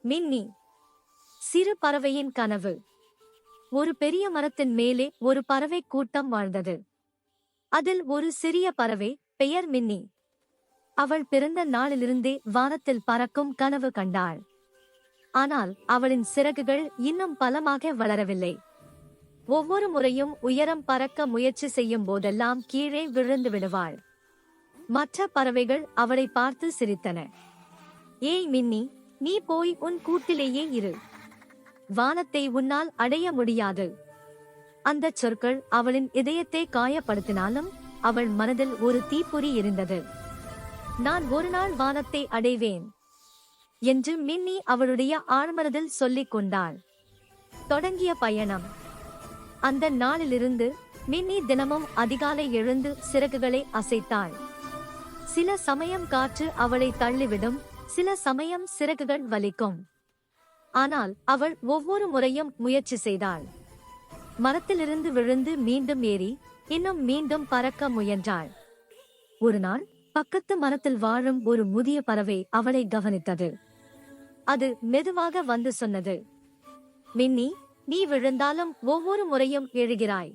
மின்னி. சிறு பறவையின் கனவு. ஒரு பெரிய மரத்தின் மேலே ஒரு பறவை கூட்டம் வாழ்ந்தது. அதில் ஒரு சிறிய பறவை, பெயர் மின்னி. அவள் பிறந்த நாளிலிருந்தே வானத்தில் பறக்கும் கனவு கண்டாள். ஆனால் அவளின் சிறகுகள் இன்னும் பலமாக வளரவில்லை. ஒவ்வொரு முறையும் உயரம் பறக்க முயற்சி செய்யும் போதெல்லாம் கீழே விழுந்து விடுவாள். மற்ற பறவைகள் அவளை பார்த்து சிரித்தன. ஏய் மின்னி, நீ போய் உன் கூட்டிலேயே இரு. வானத்தை உன்னால் அடைய முடியாது. அந்தச் சொற்கள் அவளின் இதயத்தை காயப்படுத்தினாலும் அவள் மனதில் ஒரு தீப்பொறி எரிந்தது. நான் ஒரு நாள் வானத்தை அடைவேன் என்று மின்னி அவளுடைய ஆழ்மனதில் சொல்லிக் கொண்டாள். தொடங்கிய பயணம். அந்த நாளிலிருந்து மின்னி தினமும் அதிகாலை எழுந்து சிறகுகளை அசைத்தாள். சில சமயம் காற்று அவளை தள்ளிவிடும், சில சமயம் சிறகுகள் வலிக்கும். ஆனால் அவள் ஒவ்வொரு முறையும் முயற்சி செய்தாள். மரத்திலிருந்து விழுந்து மீண்டும் ஏறி இன்னும் மீண்டும் பறக்க முயன்றாள். ஒரு நாள் பக்கத்து மரத்தில் வாழும் ஒரு முதிய பறவை அவளை கவனித்தது. அது மெதுவாக வந்து சொன்னது, மின்னி, நீ விழுந்தாலும் ஒவ்வொரு முறையும் எழுகிறாய்.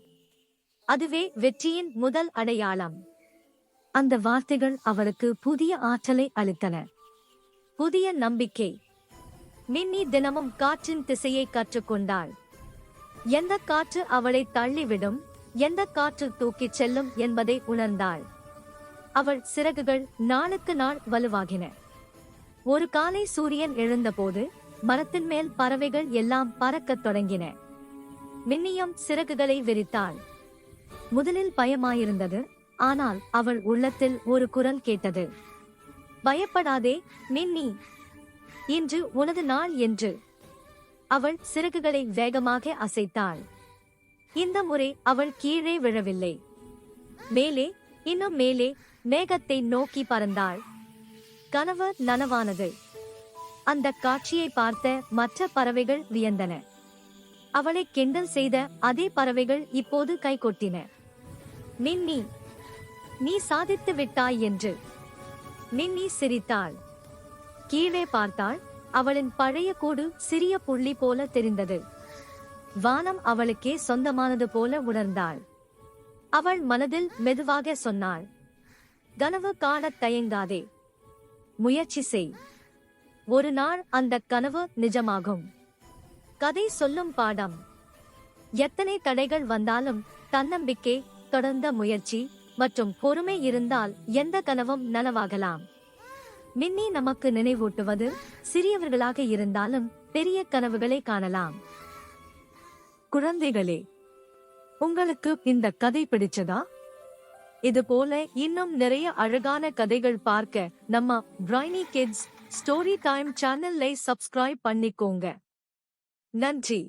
அதுவே வெற்றியின் முதல் அடையாளம். அந்த வார்த்தைகள் அவளுக்கு புதிய ஆற்றலை அளித்தன, புதிய நம்பிக்கை. மின்னி தினமும் காற்றின் திசையை கற்றுக்கொண்டாள். எந்த காற்று அவளை தள்ளிவிடும், எந்த காற்று தூக்கிச் செல்லும் என்பதை உணர்ந்தாள். அவள் சிறகுகள் நாளுக்கு நாள் வலுவாகின. ஒரு காலை சூரியன் எழுந்தபோது மரத்தின் மேல் பறவைகள் எல்லாம் பறக்கத் தொடங்கின. மின்னியும் சிறகுகளை விரித்தாள். முதலில் பயமாயிருந்தது. ஆனால் அவள் உள்ளத்தில் ஒரு குரல் கேட்டது, பயப்படாதே மின்னி, இன்று உனது நாள் என்று. அவள் சிறகுகளை வேகமாக அசைத்தாள். இந்த முறை அவள் கீழே விழவில்லை. மேலே, இன்னும் மேலே, மேகத்தை நோக்கி பறந்தாள். கனவு நனவானது. அந்த காட்சியை பார்த்த மற்ற பறவைகள் வியந்தன. அவளை கிண்டல் செய்த அதே பறவைகள் இப்போது கைகொட்டின. மின்னி, நீ சாதித்து விட்டாய் என்று. மின்னி சிரித்தாள். கீழே பார்த்தாள். அவளின் பழைய கூடு சிறிய புள்ளி போல தெரிந்தது. வானம் அவளுக்கே சொந்தமானது போல உணர்ந்தாள். அவள் மனதில் மெதுவாக சொன்னாள், கனவு காணத் தயங்காதே, முயற்சி செய். ஒரு நாள் அந்த கனவு நிஜமாகும். கதை சொல்லும் பாடம். எத்தனை தடைகள் வந்தாலும் தன்னம்பிக்கை, தொடர்ந்த முயற்சி மற்றும் பொறுமை இருந்தால் எந்த கனவும் நனவாகலாம். மின்னி நமக்கு நினைவூட்டுவது, சிறியவர்களாக இருந்தாலும் பெரிய கனவுகளை காணலாம். குழந்தைகளே, உங்களுக்கு இந்த கதை பிடிச்சதா? இதுபோல இன்னும் நிறைய அழகான கதைகள் பார்க்க நம்ம பிரைனி கிட்ஸ் ஸ்டோரி டைம் சேனலை சப்ஸ்கிரைப் பண்ணிக்கோங்க. நன்றி.